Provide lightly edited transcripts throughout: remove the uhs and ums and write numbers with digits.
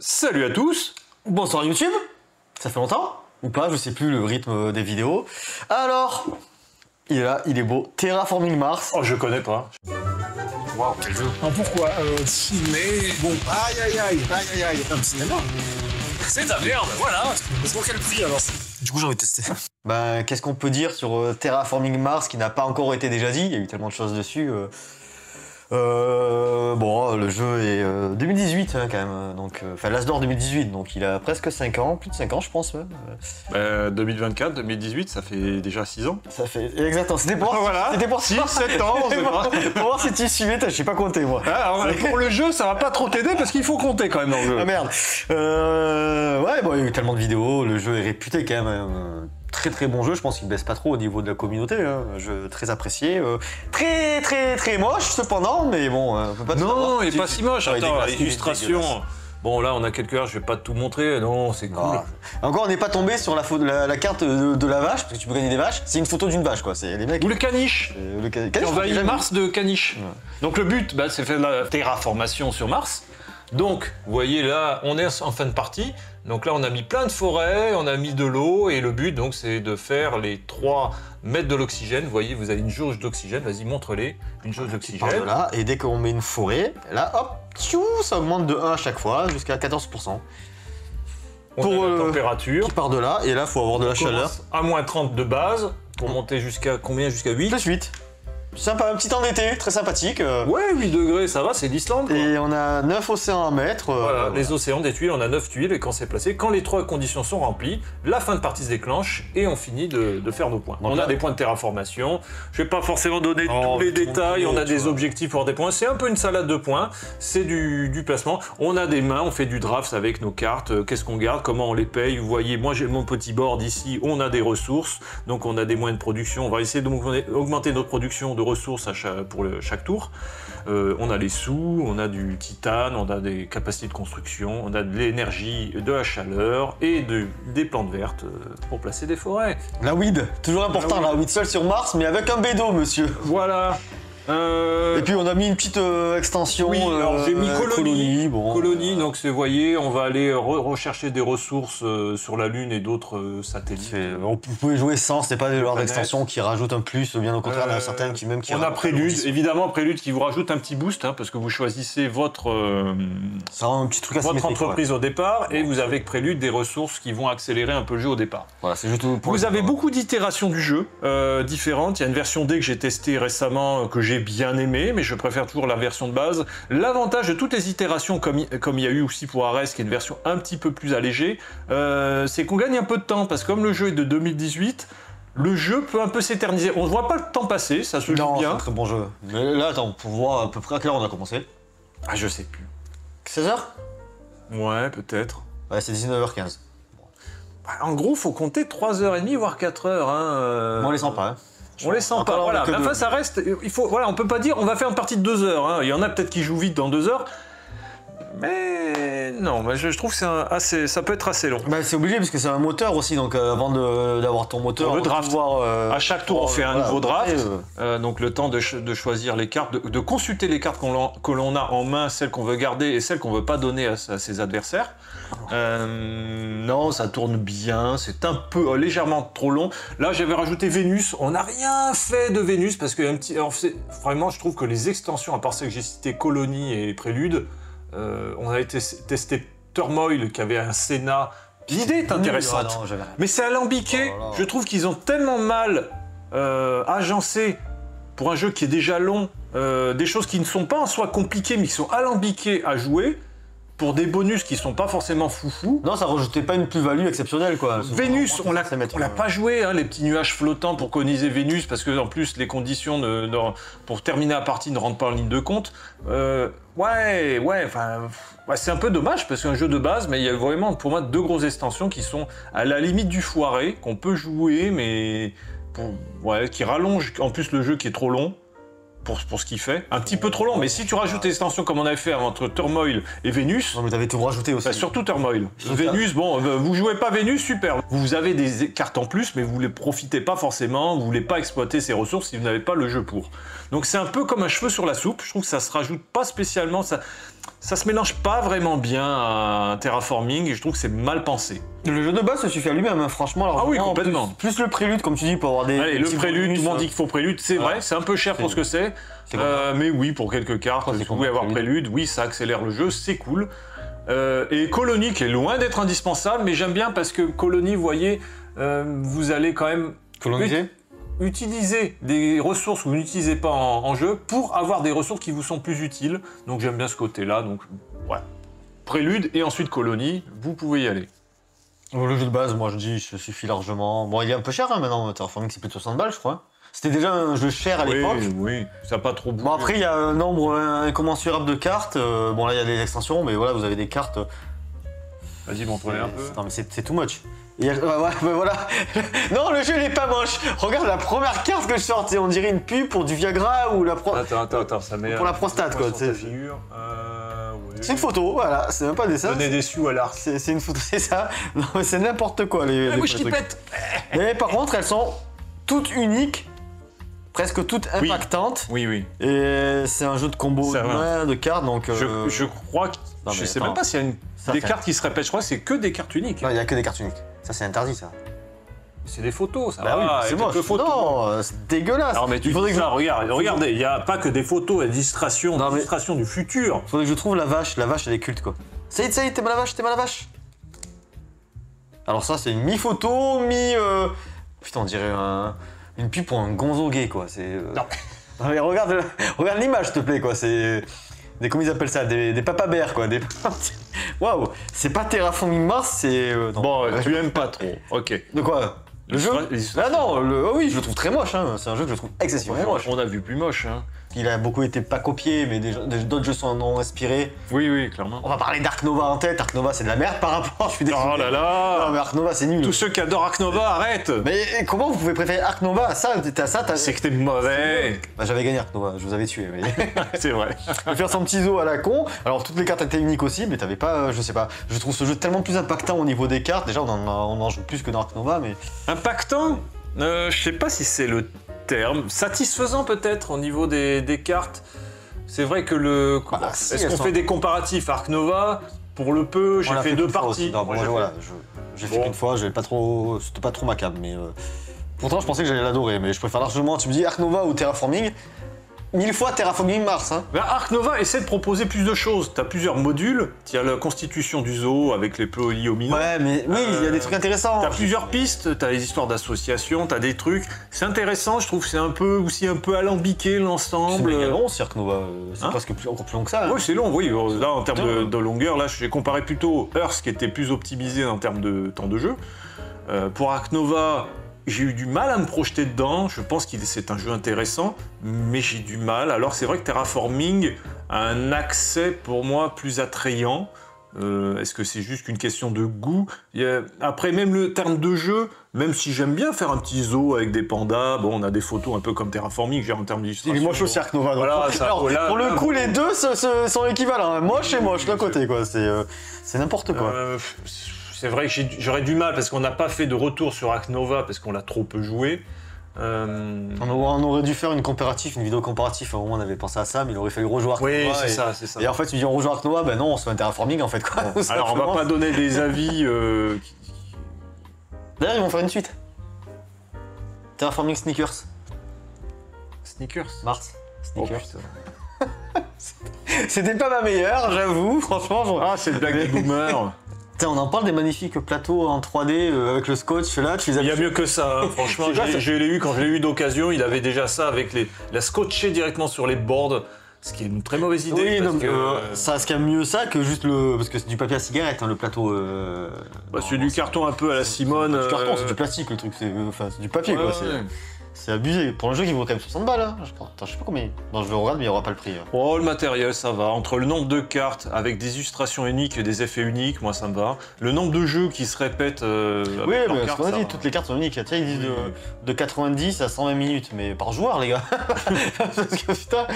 Salut à tous. Bonsoir YouTube. Ça fait longtemps ou pas, je sais plus le rythme des vidéos. Alors, il est là, il est beau. Terraforming Mars. Oh, je connais pas. Waouh, quel jeu. Alors pourquoi ciné. Bon, aïe, un cinéma. C'est de la merde, voilà. Mais pour quel prix alors? Du coup, j'ai envie de tester. Ben, qu'est-ce qu'on peut dire sur Terraforming Mars qui n'a pas encore été déjà dit? Il y a eu tellement de choses dessus. Bon, le jeu est 2018 hein, quand même, donc enfin l'Asdor 2018, donc il a presque 5 ans, plus de 5 ans je pense même. 2024, 2018, ça fait déjà 6 ans. Ça fait exactement, c'était pour Voilà. C'était pour 6, 7 ans, on sait pas. pour voir si tu suivais, je sais pas compter moi. Alors, pour le jeu, ça va pas trop t'aider parce qu'il faut compter quand même dans le jeu. Ah merde. Ouais, bon, il y a eu tellement de vidéos, le jeu est réputé quand même. Très bon jeu, je pense qu'il baisse pas trop au niveau de la communauté, hein. Un jeu très apprécié, très moche cependant, mais bon, on peut pas tout Non, avoir. il est pas si moche, Ouais, attends, dégueulasse, l'illustration. dégueulasse. Bon là on a quelques heures, je vais pas tout montrer, non c'est cool. Ah. Encore on n'est pas tombé sur la carte de la vache, parce que tu peux gagner des vaches, c'est une photo d'une vache quoi, c'est les mecs... Ou le caniche, le qui caniche, envahit Mars de caniche. Ouais. Donc le but, c'est faire de la terraformation sur Mars. Donc, vous voyez là, on est en fin de partie. Donc là, on a mis plein de forêts, on a mis de l'eau, et le but, donc, c'est de faire les 3 mètres de l'oxygène. Vous voyez, vous avez une jauge d'oxygène. Vas-y, montre-les. Une jauge d'oxygène. Là, et dès qu'on met une forêt, là, hop, tchou, ça augmente de 1 à chaque fois, jusqu'à 14%. On a la température. Qui part de là, et là, il faut avoir de la chaleur. À moins 30 de base, pour monter jusqu'à combien? Jusqu'à 8. Plus 8. Sympa, un petit temps d'été, très sympathique. Ouais, 8 degrés, ça va, c'est l'Islande. Et on a 9 océans à mettre. Voilà, les océans, des tuiles, on a 9 tuiles, et quand c'est placé, quand les 3 conditions sont remplies, la fin de partie se déclenche, et on finit de faire nos points. Donc on là, a des points de terraformation, je vais pas forcément donner tous les détails, on a des objectifs pour des points, c'est un peu une salade de points, c'est du placement, on a des mains, on fait du draft avec nos cartes, qu'est-ce qu'on garde, comment on les paye, vous voyez, moi j'ai mon petit board ici, on a des ressources, donc on a des moyens de production, on va essayer d'augmenter notre production de ressources pour chaque tour. On a les sous, on a du titane, on a des capacités de construction, on a de l'énergie, de la chaleur et des plantes vertes pour placer des forêts. La weed, toujours important, la weed seule sur Mars, mais avec un bédo, monsieur. Voilà. Et puis on a mis une petite extension. Oui, alors j'ai mis colonie. Bon. Colonie, donc c'est, vous voyez, on va aller rechercher des ressources sur la Lune et d'autres satellites. Vous pouvez jouer sans, c'est pas des genres d'extensions qui rajoutent un plus, bien au contraire, il y en a certaines qui même qui on a Prélude, évidemment Prélude qui vous rajoute un petit boost, hein, parce que vous choisissez votre un petit truc votre entreprise au départ, et vous avez avec Prélude des ressources qui vont accélérer un peu le jeu au départ. Voilà, c'est juste pour vous avez beaucoup d'itérations du jeu, différentes. Il y a une version D que j'ai testée récemment, que j'ai bien aimé, mais je préfère toujours la version de base. L'avantage de toutes les itérations, comme il y a eu aussi pour Ares, qui est une version un petit peu plus allégée, c'est qu'on gagne un peu de temps, parce que comme le jeu est de 2018, le jeu peut un peu s'éterniser. On ne voit pas le temps passer, ça se joue bien. C'est un très bon jeu. Mais là, attends, pour voir à peu près à quelle heure on a commencé. Ah, je sais plus. 16h? Ouais, peut-être. Ouais, c'est 19h15. En gros, faut compter 3h30, voire 4h. Hein, on les sent pas, hein. On les sent pas, voilà. Mais enfin, ça reste. Voilà, on peut pas dire on va faire une partie de 2 heures. Hein. Il y en a peut-être qui jouent vite dans 2 heures. Mais non, je trouve que ça peut être assez long. C'est obligé parce que c'est un moteur aussi, donc avant d'avoir ton moteur, le draft. À chaque tour, on fait un nouveau draft. Donc le temps de choisir les cartes, de consulter les cartes que l'on a en main, celles qu'on veut garder et celles qu'on veut pas donner à ses adversaires. Non, ça tourne bien, c'est un peu légèrement trop long. Là, j'avais rajouté Vénus. On n'a rien fait de Vénus parce que vraiment, je trouve que les extensions, à part celles que j'ai citées, Colonie et Prélude, on avait testé Turmoil qui avait un Sénat. L'idée est intéressante, mais c'est alambiqué. Oh là là. Je trouve qu'ils ont tellement mal agencé pour un jeu qui est déjà long, des choses qui ne sont pas en soi compliquées, mais qui sont alambiquées à jouer. Pour des bonus qui sont pas forcément foufou. Non, ça rajoutait pas une plus-value exceptionnelle, quoi. Vénus, on l'a pas joué, hein, les petits nuages flottants pour coloniser Vénus, parce que en plus les conditions pour terminer la partie ne rentrent pas en ligne de compte. C'est un peu dommage parce qu'un jeu de base, mais il y a vraiment pour moi 2 grosses extensions qui sont à la limite du foiré, qu'on peut jouer, mais qui rallongent en plus le jeu qui est trop long. Pour ce qu'il fait, un petit peu trop long, mais si tu rajoutes des extensions comme on avait fait entre Turmoil et Vénus... Non mais t'avais tout rajouté aussi. Surtout Turmoil. Vénus, bon, vous jouez pas Vénus, super. Vous avez des cartes en plus, mais vous les profitez pas forcément, vous voulez pas exploiter ces ressources si vous n'avez pas le jeu pour. Donc c'est un peu comme un cheveu sur la soupe, je trouve que ça se rajoute pas spécialement, ça se mélange pas vraiment bien à Terraforming et je trouve que c'est mal pensé. Le jeu de base se suffit à lui-même, hein, franchement. Alors, Ah oui, complètement. Plus le prélude, comme tu dis, pour avoir des. Allez, des le petits prélude, bonus, tout le monde dit qu'il faut prélude, c'est vrai, c'est un peu cher pour ce que c'est. C'est comme ça. Mais oui, pour quelques cartes, C'est vous comme pouvez avoir prélude. prélude, oui, ça accélère le jeu, c'est cool. Et Colony qui est loin d'être indispensable, mais j'aime bien parce que Colony, vous voyez, vous allez quand même Colonisé. utiliser des ressources que vous n'utilisez pas en jeu pour avoir des ressources qui vous sont plus utiles. Donc j'aime bien ce côté-là. Donc ouais. Prélude et ensuite Colony, vous pouvez y aller. Le jeu de base, moi je dis, ça suffit largement. Bon, il est un peu cher hein, maintenant, Terraforming, c'est plus de 60 balles, je crois. C'était déjà un jeu cher à l'époque. Oui, ça n'a pas trop bougé. Bon, après, il y a un nombre incommensurable de cartes. Bon, là, il y a des extensions, mais voilà, vous avez des cartes. Vas-y, montre-les un peu. Non, mais c'est too much. Ouais, voilà. Non, le jeu, il est pas moche. Regarde la première carte que je sors, on dirait une pub pour du Viagra ou la Attends, ça met... pour la prostate, quoi. Sur ta figure. Ouais. C'est une photo, voilà, c'est même pas des dessins. Donnez des sous à l'arc. C'est une photo, c'est ça. Non, mais c'est n'importe quoi, les Bouche qui trucs. pète. Mais par contre, elles sont toutes uniques, presque toutes Oui. impactantes. Oui. Et c'est un jeu de combo C'est vrai. de cartes, donc... Je crois que... Non, je mais sais attends. même pas s'il y a Ça, des c'est- cartes qui se répètent. Je crois que c'est que des cartes uniques. Non, il y a que des cartes uniques. Ça, c'est interdit, ça. C'est des photos, ça Bah oui, va, c'est et quelques moche. photos. Non, c'est dégueulasse. Alors mais tu il faudrait dis que, ça, regardez, il n'y a pas que des photos et des illustrations, Non, mais- du futur. faudrait que je trouve la vache. La vache, elle est culte, quoi. Ça y est, t'aimes la vache, t'aimes la vache. Alors ça, c'est une mi-photo, Putain, on dirait une pub pour un gonzo gay, quoi. C'est... Non. Non, mais regarde l'image, s'il te plaît, quoi. C'est... Comment ils appellent ça? Des papa-bears, quoi. Waouh. C'est pas Terraforming Mars, c'est... non. Bon, tu aimes pas trop, ok. De quoi? Le jeu? Ah non, oui, je le trouve très moche, hein. C'est un jeu que je trouve excessivement moche. On a vu plus moche, hein. Il a beaucoup été pas copié, mais d'autres jeux s'en ont inspiré. Oui, clairement. On va parler d'Ark Nova en tête. Ark Nova, c'est de la merde par rapport, je suis désolé. Oh là Non, là. mais Ark Nova, c'est nul. Tous ceux qui adorent Ark Nova, arrête. Mais comment vous pouvez préférer Ark Nova à ça? C'est que t'es mauvais. Bah, j'avais gagné Ark Nova, je vous avais tué. Mais... C'est vrai. de faire son petit zoo à la con. Alors, toutes les cartes étaient uniques aussi, mais t'avais pas, je sais pas. Je trouve ce jeu tellement plus impactant au niveau des cartes. Déjà, on en joue plus que dans Ark Nova, mais... Impactant, je sais pas si c'est le terme. Satisfaisant peut-être au niveau des cartes. C'est vrai que Bah, si, est-ce elles qu'on sont- fait des comparatifs Ark Nova? Pour le peu, j'ai On l'a fait qu'une 2 fois parties. aussi. Non, Moi, bon, j'ai voilà, fait- j'ai fait Bon. qu'une fois, c'était pas trop ma cam, mais... Pourtant, je pensais que j'allais l'adorer, mais je préfère largement... Tu me dis Ark Nova ou Terraforming? 1000 fois Terraforming Mars, hein. Ben, Ark Nova essaie de proposer plus de choses. T'as plusieurs modules. Tu as la constitution du zoo avec les polyomino. Ouais, mais oui, il y a des trucs intéressants. T'as plusieurs pistes, t'as les histoires d'associations, t'as des trucs. C'est intéressant, je trouve que c'est un peu aussi un peu alambiqué C'est l'ensemble. méga long, c'est Ark Nova. C'est Hein presque encore plus long que ça. hein. Oui, c'est long, oui. Là, en termes Putain. de longueur, là, j'ai comparé plutôt Earth, qui était plus optimisé en termes de temps de jeu. Pour Ark Nova, j'ai eu du mal à me projeter dedans. Je pense que c'est un jeu intéressant, mais j'ai du mal. Alors, c'est vrai que Terraforming a un accès pour moi plus attrayant. Est-ce que c'est juste qu'une question de goût? Après, même le terme de jeu, même si j'aime bien faire un petit zoo avec des pandas, bon, on a des photos un peu comme Terraforming, j'ai en termes Il d'illustration. est moche aussi Ark Nova. donc- Voilà, ça- Alors, là- pour le là, coup, bon. les deux sont équivalents. hein. Moche et moche d'un côté, quoi. C'est n'importe quoi. C'est vrai que j'aurais du mal parce qu'on n'a pas fait de retour sur Ark Nova parce qu'on l'a trop peu joué. On aurait dû faire une vidéo comparative. Au moment, on avait pensé à ça, mais il aurait fallu rejouer Ark Oui, Nova. c'est et- ça, c'est ça. Et en fait, tu dis on rejoue Ark Nova, ben non, on se fait un Terraforming en fait. Quoi. Tout Alors, on va simplement. pas donner des avis. D'ailleurs, ils vont faire une suite. Terraforming Sneakers. Sneakers. Mars. Oh, Sneakers. putain. C'était pas ma meilleure, j'avoue, franchement. Ah, c'est le blague des boomers. Putain, on en parle des magnifiques plateaux en 3D avec le scotch là, tu les as Il y a mieux que ça, hein. Franchement. C'est quoi, ça Je l'ai eu quand je l'ai eu d'occasion. Il avait déjà ça avec la scotché directement sur les boards. Ce qui est une très mauvaise idée. Oui, parce donc, que, ça se calme mieux ça que juste parce que c'est du papier à cigarette, hein, le plateau. c'est du carton un peu à la Simone. C'est du carton, c'est du plastique le truc, c'est du papier Ouais, quoi. ouais. C'est abusé. Pour un jeu qui vaut quand même 60 balles, hein. Attends, je sais pas combien. Non, je le regarde, mais il n'y aura pas le prix. hein. Oh, le matériel, ça va. Entre le nombre de cartes avec des illustrations uniques et des effets uniques, moi, ça me va. Le nombre de jeux qui se répètent. Oui, avec leurs mais ce cartes, qu'on a ça dit, va. toutes les cartes sont uniques. Tiens, ils disent Oui. de 90 à 120 minutes, mais par joueur, les gars. Parce que putain,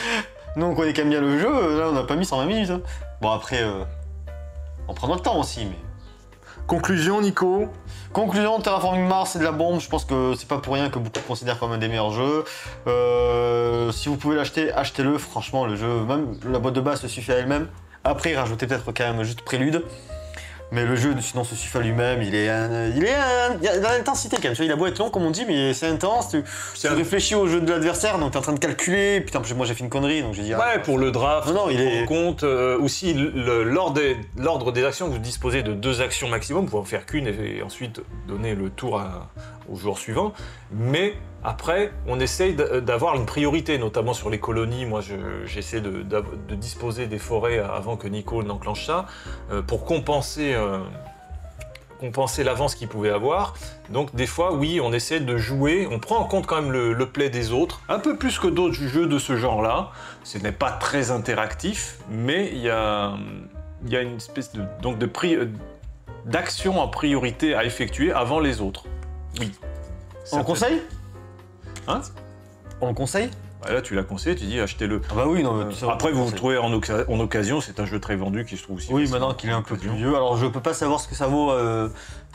nous on connaît quand même bien le jeu, là on n'a pas mis 120 minutes. hein. Bon, après, on prend notre temps aussi, mais. Conclusion, Nico. Conclusion, Terraforming Mars, c'est de la bombe. Je pense que c'est pas pour rien que beaucoup le considèrent comme un des meilleurs jeux. Si vous pouvez l'acheter, achetez-le. Franchement, le jeu, même la boîte de base se suffit à elle-même. Après, il rajoutait peut-être quand même juste prélude. Mais le jeu, sinon, se suffit à lui-même. Il y a de l'intensité quand même. Tu vois, il a beau être long, comme on dit, mais c'est intense. Tu réfléchis au jeu de l'adversaire, donc t'es en train de calculer. Putain, moi j'ai fait une connerie, donc j'ai dit. Ouais, pour le draft, il est. compte aussi l'ordre des actions. Vous disposez de 2 actions maximum. Vous pouvez en faire qu'une et ensuite donner le tour au joueur suivant. Mais après, on essaye d'avoir une priorité, notamment sur les colonies. Moi, j'essaie de disposer des forêts avant que Nico n'enclenche ça, pour compenser l'avance qu'il pouvait avoir. Donc des fois, oui, on essaie de jouer, on prend en compte quand même le play des autres, un peu plus que d'autres jeux de ce genre-là. Ce n'est pas très interactif, mais il y a une espèce d'action en priorité à effectuer avant les autres. Oui. On le conseille ? Hein ? On le conseille ? Bah là, tu l'as conseillé, tu dis achetez-le. Ah bah oui, non. Après, vous le trouvez en occasion, c'est un jeu très vendu qui se trouve aussi. Oui, maintenant qu'il est un peu plus vieux. Alors, je peux pas savoir ce que ça vaut.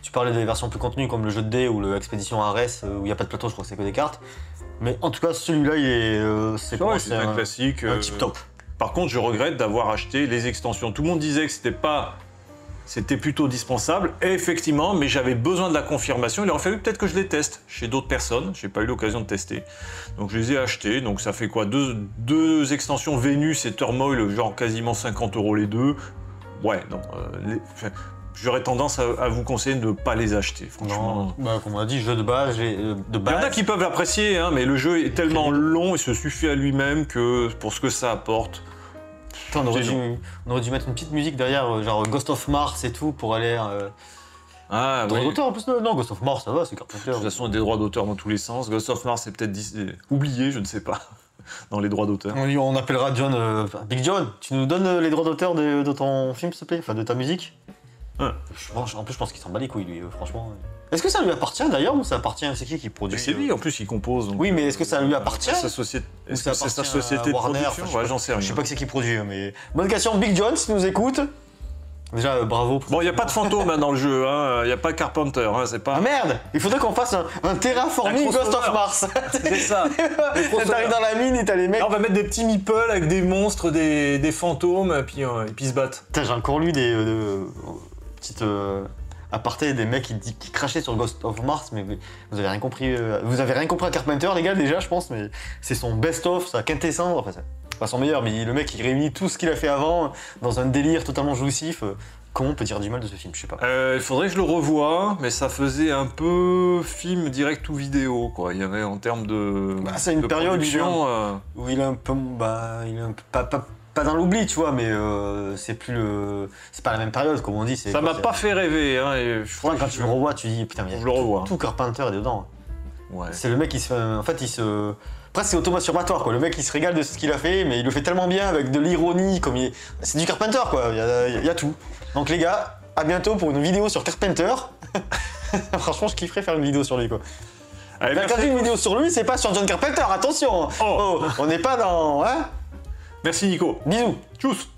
Tu parlais des versions plus contenues comme le jeu de dés ou le Expédition Ares où il n'y a pas de plateau, je crois que c'est que des cartes. Mais en tout cas, celui-là, il est. C'est un classique. Un tip top. Par contre, je regrette d'avoir acheté les extensions. Tout le monde disait que c'était plutôt dispensable, et effectivement, mais j'avais besoin de la confirmation. Il aurait fallu peut-être que je les teste chez d'autres personnes. J'ai pas eu l'occasion de tester. Donc je les ai achetés. Donc ça fait quoi, deux extensions Vénus et Turmoil, genre quasiment 50 € les deux. Ouais, non. J'aurais tendance à vous conseiller de ne pas les acheter, franchement. Non, comme on a dit, jeu de base. Il y en a qui peuvent l'apprécier, hein, mais le jeu est tellement long, il se suffit à lui-même que pour ce que ça apporte. On aurait dû mettre une petite musique derrière, genre Ghost of Mars et tout, pour aller... Ah, droit d'auteur en plus, non, Ghost of Mars, ça va, c'est Carpenter. De toute façon, il y a des droits d'auteur dans tous les sens. Ghost of Mars, c'est peut-être oublié, je ne sais pas, dans les droits d'auteur. On appellera John... Big John, tu nous donnes les droits d'auteur de ton film, s'il te plaît, enfin de ta musique. Ouais. En plus, je pense qu'il s'en bat les couilles, lui, franchement. Est-ce que ça lui appartient d'ailleurs ou ça appartient à c'est qui produit? C'est lui, en plus, il compose. Donc, oui, mais est-ce que ça lui appartient? Est-ce que c'est sa société de Warner, production? Ouais, j'en sais rien. Je sais pas que c'est qui produit, mais... Bonne question, Big John, si tu nous écoutes. Déjà, bravo. Bon, il n'y a pas de fantôme hein, dans le jeu, il n'y a pas Carpenter, hein, c'est pas... Ah merde! Il faudrait qu'on fasse un terraforming Ghost of Mars. C'est ça. T'arrives dans la mine et t'as les mecs... Là, on va mettre des petits meeples avec des monstres, des fantômes, et puis ils se battent. Putain, j'ai encore lu des petites... aparté des mecs qui crachaient sur Ghost of Mars, mais vous avez rien compris. Vous avez rien compris à Carpenter, les gars, déjà, je pense, mais c'est son best-of, sa quintessence. Enfin, c'est pas son meilleur, mais le mec, il réunit tout ce qu'il a fait avant dans un délire totalement jouissif. Comment on peut dire du mal de ce film? Je sais pas. Il faudrait que je le revoie, mais ça faisait un peu film direct ou vidéo, quoi. Il y avait en termes de. Bah, c'est une période où il est un peu. Pas dans l'oubli, tu vois, mais c'est pas la même période, comme on dit. Ça m'a pas fait rêver, hein. Et quand tu le revois, tu dis, putain, mais je le revois. Tout Carpenter est dedans. Ouais. C'est le mec qui se fait. En fait, presque c'est automasturbatoire, quoi. Le mec, il se régale de ce qu'il a fait, mais il le fait tellement bien avec de l'ironie, c'est du Carpenter, quoi. Il y a tout. Donc, les gars, à bientôt pour une vidéo sur Carpenter. Franchement, je kifferais faire une vidéo sur lui, quoi. Allez, quand j'ai une vidéo sur lui, c'est pas sur John Carpenter, attention. Oh, on n'est pas dans. Hein? Merci Nico. Bisous. Tchuss.